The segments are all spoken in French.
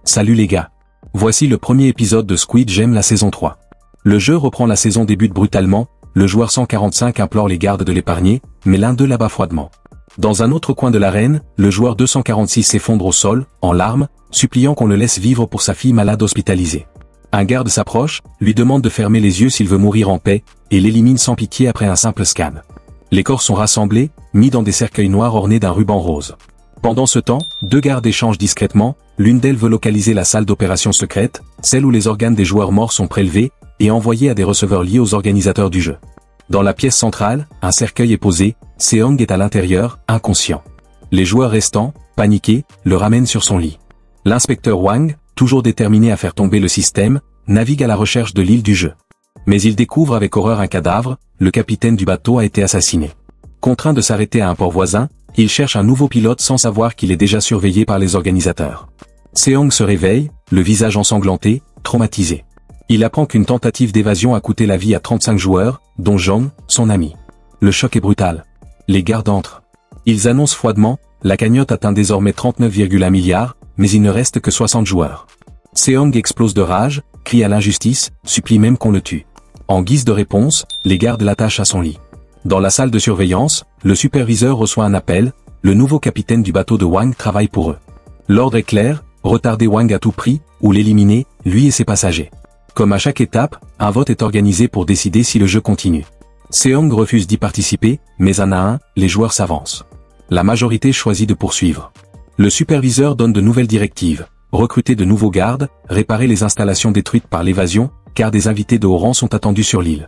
Salut les gars. Voici le premier épisode de Squid Game la saison 3. Le jeu reprend la saison débute brutalement, le joueur 145 implore les gardes de l'épargner, mais l'un d'eux l'abat froidement. Dans un autre coin de l'arène, le joueur 246 s'effondre au sol, en larmes, suppliant qu'on le laisse vivre pour sa fille malade hospitalisée. Un garde s'approche, lui demande de fermer les yeux s'il veut mourir en paix, et l'élimine sans pitié après un simple scan. Les corps sont rassemblés, mis dans des cercueils noirs ornés d'un ruban rose. Pendant ce temps, deux gardes échangent discrètement, l'une d'elles veut localiser la salle d'opération secrète, celle où les organes des joueurs morts sont prélevés, et envoyés à des receveurs liés aux organisateurs du jeu. Dans la pièce centrale, un cercueil est posé, Seong est à l'intérieur, inconscient. Les joueurs restants, paniqués, le ramènent sur son lit. L'inspecteur Wang, toujours déterminé à faire tomber le système, navigue à la recherche de l'île du jeu. Mais il découvre avec horreur un cadavre, le capitaine du bateau a été assassiné. Contraint de s'arrêter à un port voisin, il cherche un nouveau pilote sans savoir qu'il est déjà surveillé par les organisateurs. Seong se réveille, le visage ensanglanté, traumatisé. Il apprend qu'une tentative d'évasion a coûté la vie à 35 joueurs, dont Jong, son ami. Le choc est brutal. Les gardes entrent. Ils annoncent froidement, la cagnotte atteint désormais 39,1 milliards, mais il ne reste que 60 joueurs. Seong explose de rage, crie à l'injustice, supplie même qu'on le tue. En guise de réponse, les gardes l'attachent à son lit. Dans la salle de surveillance, le superviseur reçoit un appel, le nouveau capitaine du bateau de Wang travaille pour eux. L'ordre est clair, retarder Wang à tout prix, ou l'éliminer, lui et ses passagers. Comme à chaque étape, un vote est organisé pour décider si le jeu continue. Seong refuse d'y participer, mais un à un, les joueurs s'avancent. La majorité choisit de poursuivre. Le superviseur donne de nouvelles directives, recruter de nouveaux gardes, réparer les installations détruites par l'évasion, car des invités de haut rang sont attendus sur l'île.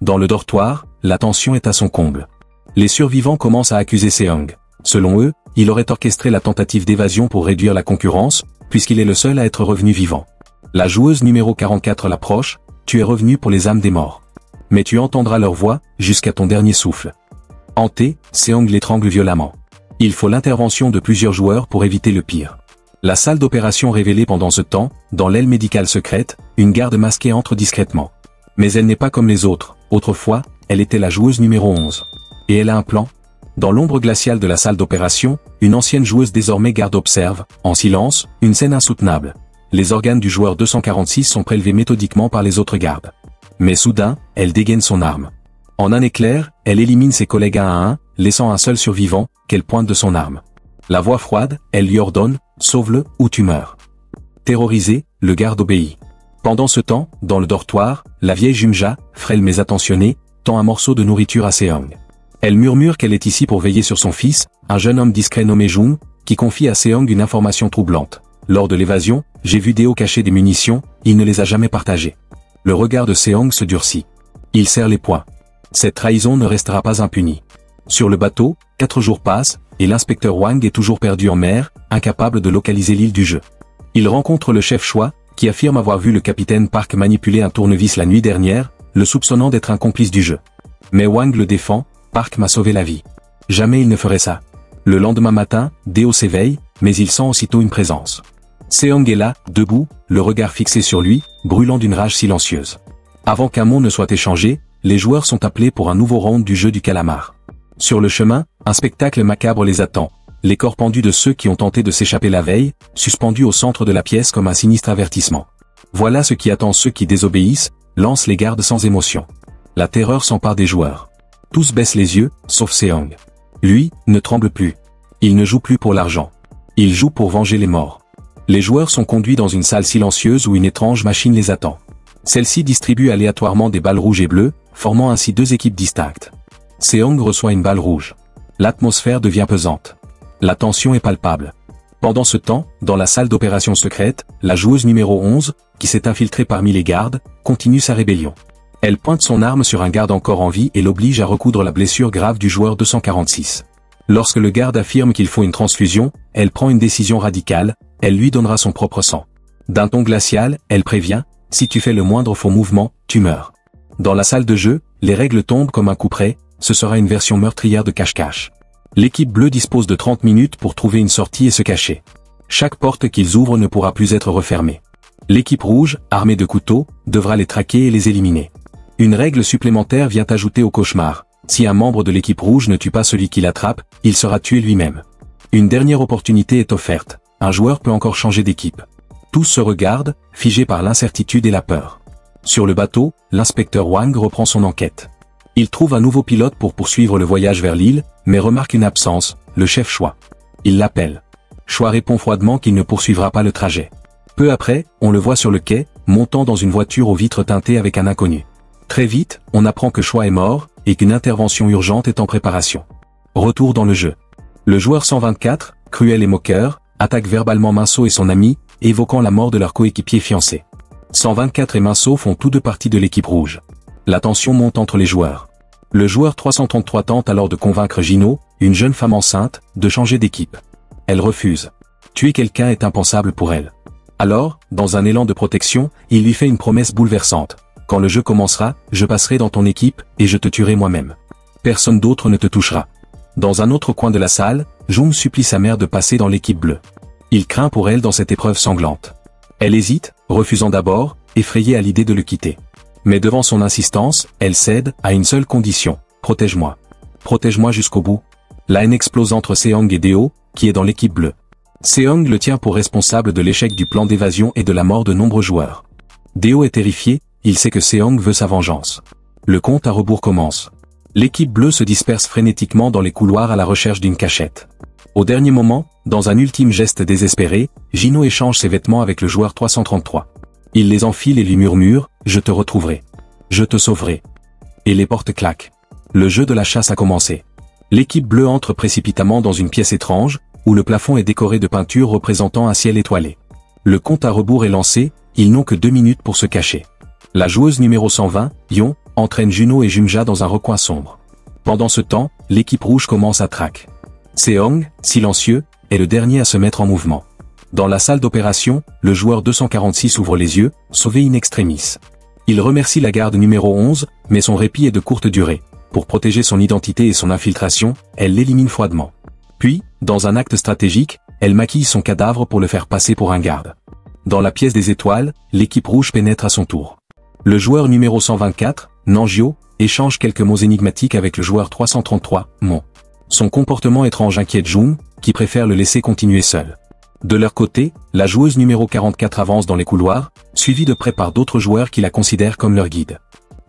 Dans le dortoir, la tension est à son comble. Les survivants commencent à accuser Seong. Selon eux, il aurait orchestré la tentative d'évasion pour réduire la concurrence, puisqu'il est le seul à être revenu vivant. La joueuse numéro 44 l'approche, tu es revenu pour les âmes des morts. Mais tu entendras leur voix, jusqu'à ton dernier souffle. Hanté, Seong l'étrangle violemment. Il faut l'intervention de plusieurs joueurs pour éviter le pire. La salle d'opération révélée pendant ce temps, dans l'aile médicale secrète, une garde masquée entre discrètement. Mais elle n'est pas comme les autres, autrefois, elle était la joueuse numéro 11. Et elle a un plan. Dans l'ombre glaciale de la salle d'opération, une ancienne joueuse désormais garde observe, en silence, une scène insoutenable. Les organes du joueur 246 sont prélevés méthodiquement par les autres gardes. Mais soudain, elle dégaine son arme. En un éclair, elle élimine ses collègues un à un, laissant un seul survivant, qu'elle pointe de son arme. La voix froide, elle lui ordonne, sauve-le, ou tu meurs. Terrorisé, le garde obéit. Pendant ce temps, dans le dortoir, la vieille Jumja, frêle mais attentionnée, tend un morceau de nourriture à Seong. Elle murmure qu'elle est ici pour veiller sur son fils, un jeune homme discret nommé Jung, qui confie à Seong une information troublante. Lors de l'évasion, j'ai vu Deo cacher des munitions, il ne les a jamais partagées. Le regard de Seong se durcit. Il serre les poings. Cette trahison ne restera pas impunie. Sur le bateau, 4 jours passent, et l'inspecteur Wang est toujours perdu en mer, incapable de localiser l'île du jeu. Il rencontre le chef Choi, qui affirme avoir vu le capitaine Park manipuler un tournevis la nuit dernière, le soupçonnant d'être un complice du jeu. Mais Wang le défend, Park m'a sauvé la vie. Jamais il ne ferait ça. Le lendemain matin, Deo s'éveille, mais il sent aussitôt une présence. Seong est là, debout, le regard fixé sur lui, brûlant d'une rage silencieuse. Avant qu'un mot ne soit échangé, les joueurs sont appelés pour un nouveau round du jeu du calamar. Sur le chemin, un spectacle macabre les attend. Les corps pendus de ceux qui ont tenté de s'échapper la veille, suspendus au centre de la pièce comme un sinistre avertissement. Voilà ce qui attend ceux qui désobéissent, lancent les gardes sans émotion. La terreur s'empare des joueurs. Tous baissent les yeux, sauf Seong. Lui, ne tremble plus. Il ne joue plus pour l'argent. Il joue pour venger les morts. Les joueurs sont conduits dans une salle silencieuse où une étrange machine les attend. Celle-ci distribue aléatoirement des balles rouges et bleues, formant ainsi deux équipes distinctes. Seong reçoit une balle rouge. L'atmosphère devient pesante. La tension est palpable. Pendant ce temps, dans la salle d'opération secrète, la joueuse numéro 11, qui s'est infiltrée parmi les gardes, continue sa rébellion. Elle pointe son arme sur un garde encore en vie et l'oblige à recoudre la blessure grave du joueur 246. Lorsque le garde affirme qu'il faut une transfusion, elle prend une décision radicale, elle lui donnera son propre sang. D'un ton glacial, elle prévient, si tu fais le moindre faux mouvement, tu meurs. Dans la salle de jeu, les règles tombent comme un coup près, ce sera une version meurtrière de cache-cache. L'équipe bleue dispose de 30 minutes pour trouver une sortie et se cacher. Chaque porte qu'ils ouvrent ne pourra plus être refermée. L'équipe rouge, armée de couteaux, devra les traquer et les éliminer. Une règle supplémentaire vient ajouter au cauchemar. Si un membre de l'équipe rouge ne tue pas celui qui l'attrape, il sera tué lui-même. Une dernière opportunité est offerte. Un joueur peut encore changer d'équipe. Tous se regardent, figés par l'incertitude et la peur. Sur le bateau, l'inspecteur Wang reprend son enquête. Il trouve un nouveau pilote pour poursuivre le voyage vers l'île, mais remarque une absence, le chef Choi. Il l'appelle. Choi répond froidement qu'il ne poursuivra pas le trajet. Peu après, on le voit sur le quai, montant dans une voiture aux vitres teintées avec un inconnu. Très vite, on apprend que Choi est mort, et qu'une intervention urgente est en préparation. Retour dans le jeu. Le joueur 124, cruel et moqueur, attaque verbalement Minso et son ami, évoquant la mort de leur coéquipier fiancé. 124 et Minso font tous deux partie de l'équipe rouge. La tension monte entre les joueurs. Le joueur 333 tente alors de convaincre Gino, une jeune femme enceinte, de changer d'équipe. Elle refuse. Tuer quelqu'un est impensable pour elle. Alors, dans un élan de protection, il lui fait une promesse bouleversante. Quand le jeu commencera, je passerai dans ton équipe, et je te tuerai moi-même. Personne d'autre ne te touchera. Dans un autre coin de la salle, Jung supplie sa mère de passer dans l'équipe bleue. Il craint pour elle dans cette épreuve sanglante. Elle hésite, refusant d'abord, effrayée à l'idée de le quitter. Mais devant son insistance, elle cède, à une seule condition, protège-moi. Protège-moi jusqu'au bout. La haine explose entre Seong et Deo, qui est dans l'équipe bleue. Seong le tient pour responsable de l'échec du plan d'évasion et de la mort de nombreux joueurs. Deo est terrifié, il sait que Seong veut sa vengeance. Le compte à rebours commence. L'équipe bleue se disperse frénétiquement dans les couloirs à la recherche d'une cachette. Au dernier moment, dans un ultime geste désespéré, Gino échange ses vêtements avec le joueur 333. Il les enfile et lui murmure « Je te retrouverai. Je te sauverai. » Et les portes claquent. Le jeu de la chasse a commencé. L'équipe bleue entre précipitamment dans une pièce étrange, où le plafond est décoré de peintures représentant un ciel étoilé. Le compte à rebours est lancé, ils n'ont que 2 minutes pour se cacher. La joueuse numéro 120, Yon, entraîne Juno et Jumja dans un recoin sombre. Pendant ce temps, l'équipe rouge commence à traquer. Seong, silencieux, est le dernier à se mettre en mouvement. Dans la salle d'opération, le joueur 246 ouvre les yeux, sauvé in extremis. Il remercie la garde numéro 11, mais son répit est de courte durée. Pour protéger son identité et son infiltration, elle l'élimine froidement. Puis, dans un acte stratégique, elle maquille son cadavre pour le faire passer pour un garde. Dans la pièce des étoiles, l'équipe rouge pénètre à son tour. Le joueur numéro 124, Nangio, échange quelques mots énigmatiques avec le joueur 333, Mon. Son comportement étrange inquiète Jung, qui préfère le laisser continuer seul. De leur côté, la joueuse numéro 44 avance dans les couloirs, suivie de près par d'autres joueurs qui la considèrent comme leur guide.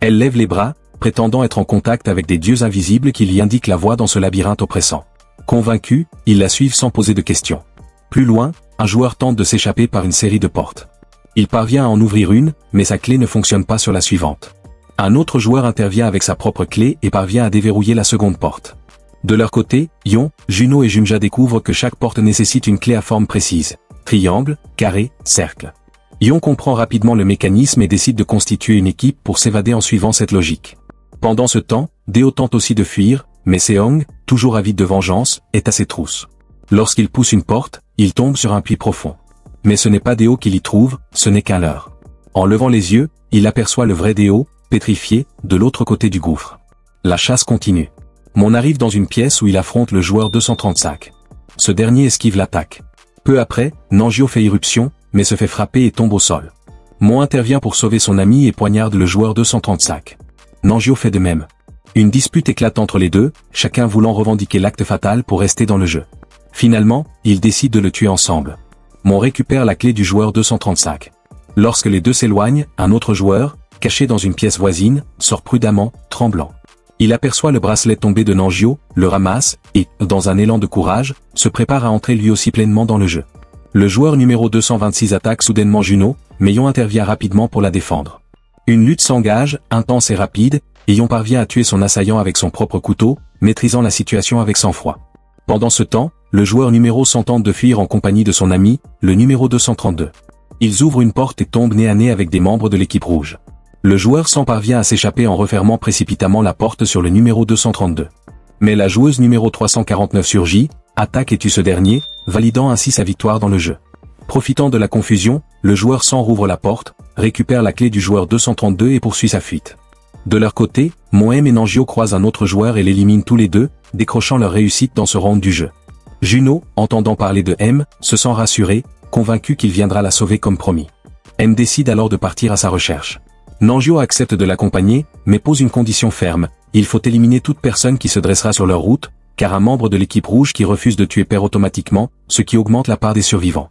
Elle lève les bras, prétendant être en contact avec des dieux invisibles qui lui indiquent la voie dans ce labyrinthe oppressant. Convaincus, ils la suivent sans poser de questions. Plus loin, un joueur tente de s'échapper par une série de portes. Il parvient à en ouvrir une, mais sa clé ne fonctionne pas sur la suivante. Un autre joueur intervient avec sa propre clé et parvient à déverrouiller la seconde porte. De leur côté, Yon, Juno et Jumja découvrent que chaque porte nécessite une clé à forme précise. Triangle, carré, cercle. Yon comprend rapidement le mécanisme et décide de constituer une équipe pour s'évader en suivant cette logique. Pendant ce temps, Deo tente aussi de fuir, mais Seong, toujours avide de vengeance, est à ses trousses. Lorsqu'il pousse une porte, il tombe sur un puits profond. Mais ce n'est pas Deo qui l'y trouve, ce n'est qu'un leurre. En levant les yeux, il aperçoit le vrai Deo, pétrifié, de l'autre côté du gouffre. La chasse continue. Mon arrive dans une pièce où il affronte le joueur 235. Ce dernier esquive l'attaque. Peu après, Nangio fait irruption, mais se fait frapper et tombe au sol. Mon intervient pour sauver son ami et poignarde le joueur 235. Nangio fait de même. Une dispute éclate entre les deux, chacun voulant revendiquer l'acte fatal pour rester dans le jeu. Finalement, ils décident de le tuer ensemble. Mon récupère la clé du joueur 235. Lorsque les deux s'éloignent, un autre joueur, caché dans une pièce voisine, sort prudemment, tremblant. Il aperçoit le bracelet tombé de Nangio, le ramasse, et, dans un élan de courage, se prépare à entrer lui aussi pleinement dans le jeu. Le joueur numéro 226 attaque soudainement Juno, mais Yon intervient rapidement pour la défendre. Une lutte s'engage, intense et rapide, et Yon parvient à tuer son assaillant avec son propre couteau, maîtrisant la situation avec sang-froid. Pendant ce temps, le joueur numéro 100 tente de fuir en compagnie de son ami, le numéro 232. Ils ouvrent une porte et tombent nez à nez avec des membres de l'équipe rouge. Le joueur 100 parvient à s'échapper en refermant précipitamment la porte sur le numéro 232. Mais la joueuse numéro 349 surgit, attaque et tue ce dernier, validant ainsi sa victoire dans le jeu. Profitant de la confusion, le joueur 100 rouvre la porte, récupère la clé du joueur 232 et poursuit sa fuite. De leur côté, Moem et Nangio croisent un autre joueur et l'éliminent tous les deux, décrochant leur réussite dans ce round du jeu. Juno, entendant parler de M, se sent rassuré, convaincu qu'il viendra la sauver comme promis. M décide alors de partir à sa recherche. Nangio accepte de l'accompagner, mais pose une condition ferme, il faut éliminer toute personne qui se dressera sur leur route, car un membre de l'équipe rouge qui refuse de tuer perd automatiquement, ce qui augmente la part des survivants.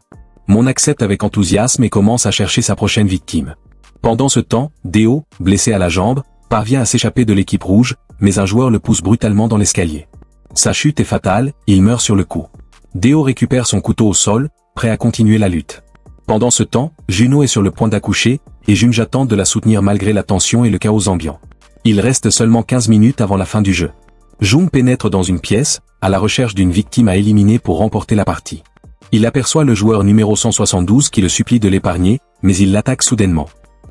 Mon accepte avec enthousiasme et commence à chercher sa prochaine victime. Pendant ce temps, Deo, blessé à la jambe, parvient à s'échapper de l'équipe rouge, mais un joueur le pousse brutalement dans l'escalier. Sa chute est fatale, il meurt sur le coup. Deo récupère son couteau au sol, prêt à continuer la lutte. Pendant ce temps, Juno est sur le point d'accoucher, et Junja tente de la soutenir malgré la tension et le chaos ambiant. Il reste seulement 15 minutes avant la fin du jeu. Jung pénètre dans une pièce, à la recherche d'une victime à éliminer pour remporter la partie. Il aperçoit le joueur numéro 172 qui le supplie de l'épargner, mais il l'attaque soudainement.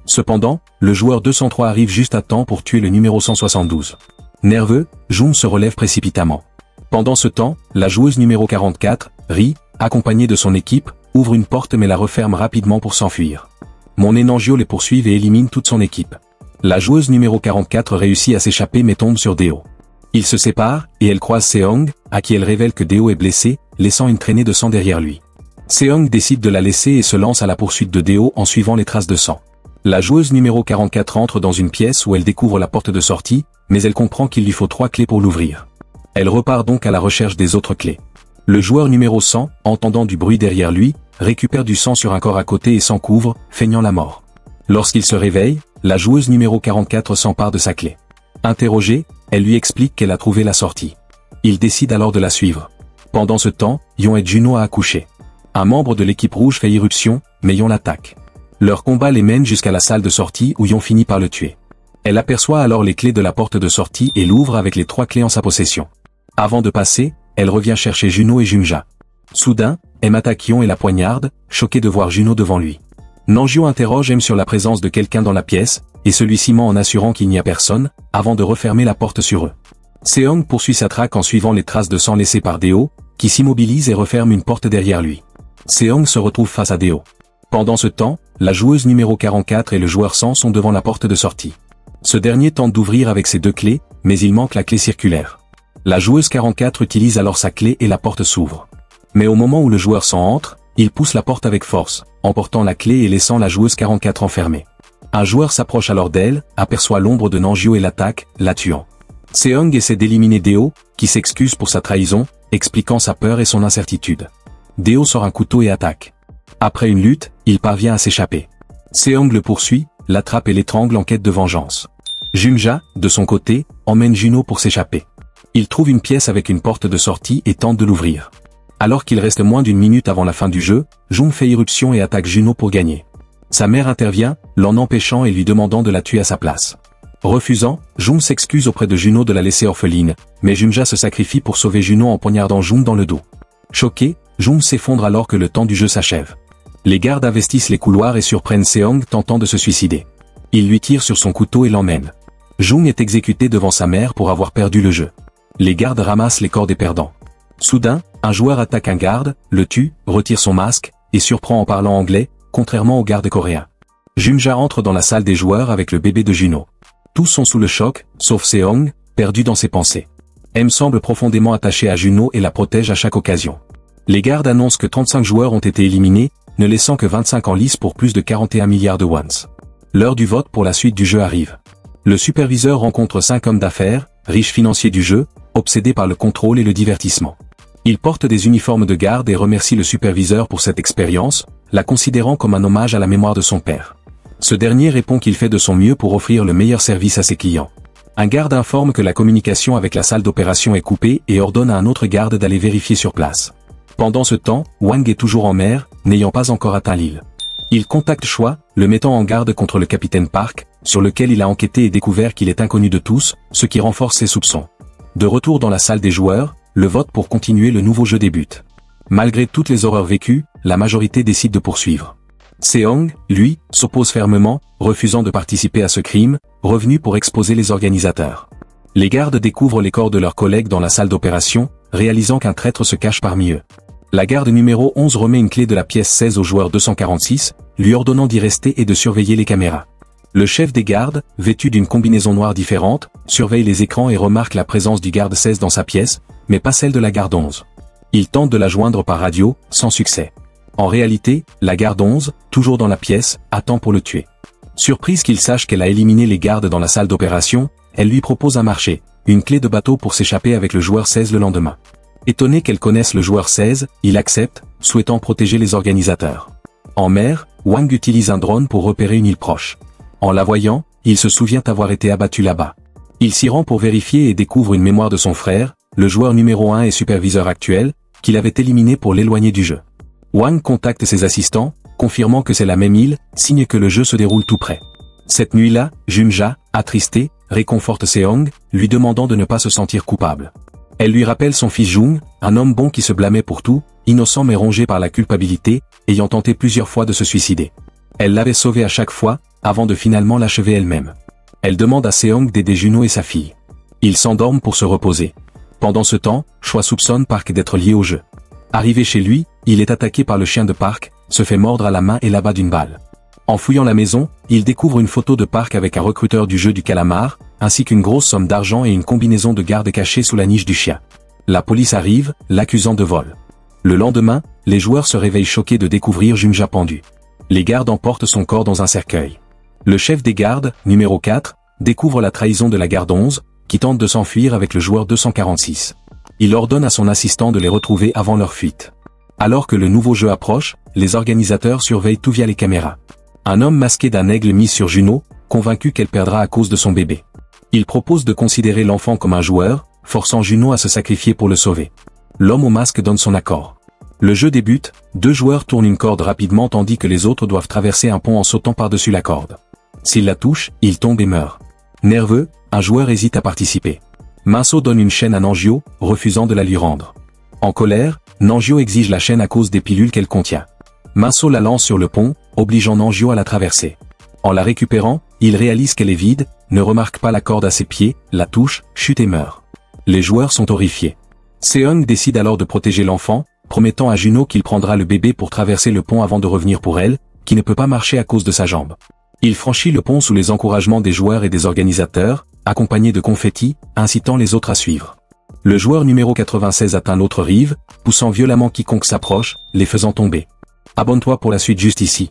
Cependant, le joueur 203 arrive juste à temps pour tuer le numéro 172. Nerveux, Jung se relève précipitamment. Pendant ce temps, la joueuse numéro 44, Ri, accompagnée de son équipe, ouvre une porte mais la referme rapidement pour s'enfuir. Mon Enangio les poursuit et élimine toute son équipe. La joueuse numéro 44 réussit à s'échapper mais tombe sur Deo. Ils se séparent, et elle croise Seong, à qui elle révèle que Deo est blessé, laissant une traînée de sang derrière lui. Seong décide de la laisser et se lance à la poursuite de Deo en suivant les traces de sang. La joueuse numéro 44 entre dans une pièce où elle découvre la porte de sortie, mais elle comprend qu'il lui faut 3 clés pour l'ouvrir. Elle repart donc à la recherche des autres clés. Le joueur numéro 100, entendant du bruit derrière lui, récupère du sang sur un corps à côté et s'en couvre, feignant la mort. Lorsqu'il se réveille, la joueuse numéro 44 s'empare de sa clé. Interrogée, elle lui explique qu'elle a trouvé la sortie. Il décide alors de la suivre. Pendant ce temps, Yon et Juno a accouché. Un membre de l'équipe rouge fait irruption, mais Yon l'attaque. Leur combat les mène jusqu'à la salle de sortie où Yon finit par le tuer. Elle aperçoit alors les clés de la porte de sortie et l'ouvre avec les 3 clés en sa possession. Avant de passer, elle revient chercher Juno et Junja. Soudain, M attaque Yon et la poignarde, choqué de voir Juno devant lui. Nanjio interroge M sur la présence de quelqu'un dans la pièce, et celui-ci ment en assurant qu'il n'y a personne, avant de refermer la porte sur eux. Seong poursuit sa traque en suivant les traces de sang laissées par Deo, qui s'immobilise et referme une porte derrière lui. Seong se retrouve face à Deo. Pendant ce temps, la joueuse numéro 44 et le joueur 100 sont devant la porte de sortie. Ce dernier tente d'ouvrir avec ses 2 clés, mais il manque la clé circulaire. La joueuse 44 utilise alors sa clé et la porte s'ouvre. Mais au moment où le joueur 100 entre, il pousse la porte avec force, emportant la clé et laissant la joueuse 44 enfermée. Un joueur s'approche alors d'elle, aperçoit l'ombre de Nanjio et l'attaque, la tuant. Seong essaie d'éliminer Deo, qui s'excuse pour sa trahison, expliquant sa peur et son incertitude. Deo sort un couteau et attaque. Après une lutte, il parvient à s'échapper. Seong le poursuit, l'attrape et l'étrangle en quête de vengeance. Junja, de son côté, emmène Juno pour s'échapper. Il trouve une pièce avec une porte de sortie et tente de l'ouvrir. Alors qu'il reste moins d'1 minute avant la fin du jeu, Jung fait irruption et attaque Juno pour gagner. Sa mère intervient, l'en empêchant et lui demandant de la tuer à sa place. Refusant, Jung s'excuse auprès de Juno de la laisser orpheline, mais Junja se sacrifie pour sauver Juno en poignardant Jung dans le dos. Choqué, Jung s'effondre alors que le temps du jeu s'achève. Les gardes investissent les couloirs et surprennent Seong tentant de se suicider. Ils lui tirent sur son couteau et l'emmènent. Jung est exécuté devant sa mère pour avoir perdu le jeu. Les gardes ramassent les corps des perdants. Soudain, un joueur attaque un garde, le tue, retire son masque, et surprend en parlant anglais, contrairement aux gardes coréens. Junja entre dans la salle des joueurs avec le bébé de Juno. Tous sont sous le choc, sauf Seong, perdu dans ses pensées. M semble profondément attaché à Juno et la protège à chaque occasion. Les gardes annoncent que 35 joueurs ont été éliminés, ne laissant que 25 en lice pour plus de 41 milliards de wons. L'heure du vote pour la suite du jeu arrive. Le superviseur rencontre 5 hommes d'affaires, riches financiers du jeu, obsédés par le contrôle et le divertissement. Il porte des uniformes de garde et remercie le superviseur pour cette expérience, la considérant comme un hommage à la mémoire de son père. Ce dernier répond qu'il fait de son mieux pour offrir le meilleur service à ses clients. Un garde informe que la communication avec la salle d'opération est coupée et ordonne à un autre garde d'aller vérifier sur place. Pendant ce temps, Wang est toujours en mer, n'ayant pas encore atteint l'île. Il contacte Choi, le mettant en garde contre le capitaine Park, sur lequel il a enquêté et découvert qu'il est inconnu de tous, ce qui renforce ses soupçons. De retour dans la salle des joueurs, le vote pour continuer le nouveau jeu débute. Malgré toutes les horreurs vécues, la majorité décide de poursuivre. Seong, lui, s'oppose fermement, refusant de participer à ce crime, revenu pour exposer les organisateurs. Les gardes découvrent les corps de leurs collègues dans la salle d'opération, réalisant qu'un traître se cache parmi eux. La garde numéro 11 remet une clé de la pièce 16 au joueur 246, lui ordonnant d'y rester et de surveiller les caméras. Le chef des gardes, vêtu d'une combinaison noire différente, surveille les écrans et remarque la présence du garde 16 dans sa pièce, mais pas celle de la garde 11. Il tente de la joindre par radio, sans succès. En réalité, la garde 11, toujours dans la pièce, attend pour le tuer. Surprise qu'il sache qu'elle a éliminé les gardes dans la salle d'opération, elle lui propose un marché, une clé de bateau pour s'échapper avec le joueur 16 le lendemain. Étonné qu'elle connaisse le joueur 16, il accepte, souhaitant protéger les organisateurs. En mer, Wang utilise un drone pour repérer une île proche. En la voyant, il se souvient avoir été abattu là-bas. Il s'y rend pour vérifier et découvre une mémoire de son frère, le joueur numéro 1 et superviseur actuel, qu'il avait éliminé pour l'éloigner du jeu. Wang contacte ses assistants, confirmant que c'est la même île, signe que le jeu se déroule tout près. Cette nuit-là, Junja, attristé, réconforte Seong, lui demandant de ne pas se sentir coupable. Elle lui rappelle son fils Jung, un homme bon qui se blâmait pour tout, innocent mais rongé par la culpabilité, ayant tenté plusieurs fois de se suicider. Elle l'avait sauvé à chaque fois, avant de finalement l'achever elle-même. Elle demande à Seong d'aider Juno et sa fille. Ils s'endorment pour se reposer. Pendant ce temps, Choi soupçonne Park d'être lié au jeu. Arrivé chez lui, il est attaqué par le chien de Park, se fait mordre à la main et l'abat d'une balle. En fouillant la maison, il découvre une photo de Park avec un recruteur du jeu du calamar, ainsi qu'une grosse somme d'argent et une combinaison de garde cachée sous la niche du chien. La police arrive, l'accusant de vol. Le lendemain, les joueurs se réveillent choqués de découvrir Junja pendu. Les gardes emportent son corps dans un cercueil. Le chef des gardes, numéro 4, découvre la trahison de la garde 11, qui tente de s'enfuir avec le joueur 246. Il ordonne à son assistant de les retrouver avant leur fuite. Alors que le nouveau jeu approche, les organisateurs surveillent tout via les caméras. Un homme masqué d'un aigle mise sur Juno, convaincu qu'elle perdra à cause de son bébé. Il propose de considérer l'enfant comme un joueur, forçant Juno à se sacrifier pour le sauver. L'homme au masque donne son accord. Le jeu débute, 2 joueurs tournent une corde rapidement tandis que les autres doivent traverser un pont en sautant par-dessus la corde. S'il la touche, il tombe et meurt. Nerveux, un joueur hésite à participer. Minso donne une chaîne à Nangio, refusant de la lui rendre. En colère, Nangio exige la chaîne à cause des pilules qu'elle contient. Minso la lance sur le pont, obligeant Nangio à la traverser. En la récupérant, il réalise qu'elle est vide, ne remarque pas la corde à ses pieds, la touche, chute et meurt. Les joueurs sont horrifiés. Seong décide alors de protéger l'enfant, promettant à Juno qu'il prendra le bébé pour traverser le pont avant de revenir pour elle, qui ne peut pas marcher à cause de sa jambe. Il franchit le pont sous les encouragements des joueurs et des organisateurs, accompagné de confettis, incitant les autres à suivre. Le joueur numéro 96 atteint l'autre rive, poussant violemment quiconque s'approche, les faisant tomber. Abonne-toi pour la suite juste ici.